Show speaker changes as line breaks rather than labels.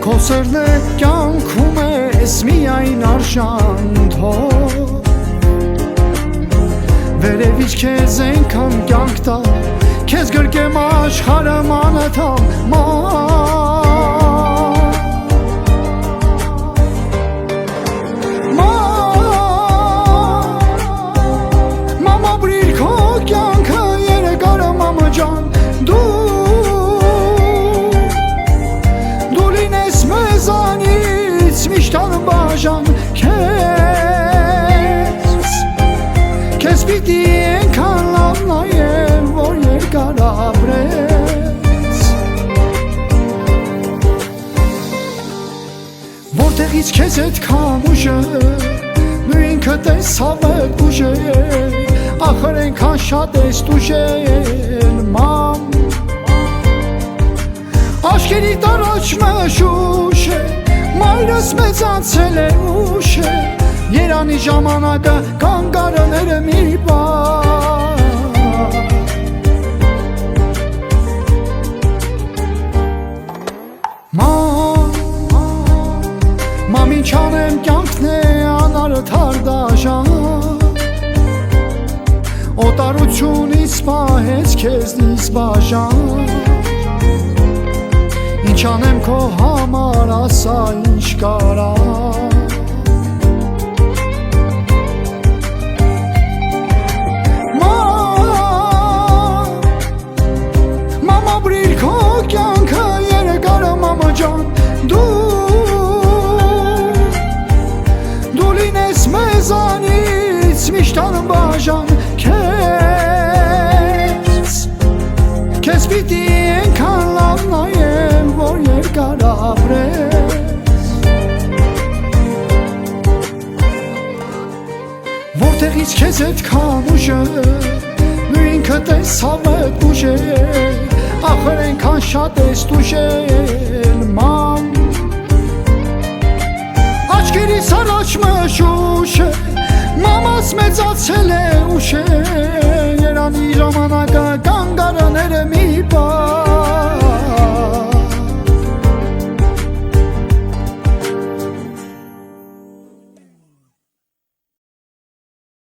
Քո սերն է կյանքում ես միայն արժանթով Վերևից քեզ ենքան կյանք տա Քեզ գրկեմ աշխարհը մանաթամ Մամա բրիր քո կյանքը երեգարը մամա ջան Դու լինես մեզանից միշտ անբաժան Քեզ պիտի ենքան լավ նայեմ, որ երկար ապրես Որտեղից քեզ այդքան ուժը Նու ինքդ ես հավետ ուժել Ախր ենքան շատ ես տուժել մամ Աշկերի տարաջ մշուշ է Մայրս մեծացել է ուշ է Երանի ժամանակը կանգարները մի բար Մամ ինչ անեմ կյանքն է անարդար դաժան Օտարությունից պահեց քեզնից բաժան Ինչ անեմ քո համար ասա ինչ կարա Մամա բրիր քո կյանքը երեգարը մամա ջան Դու լինես մեզանից միշտ անբաժան Քեզ պիտի ենքան լավ նայեմ, որ երկար ապրես Որտեղից քեզ այդքան ուժը Նու ինքդ ես հավետ ուժել Ախր ենքան շատ ես տուժել մամ Աչքերիս առաջ մշուշ է Մամաս մեծացել է ուշ է Երանի ժամանակը կանգարաները մի բար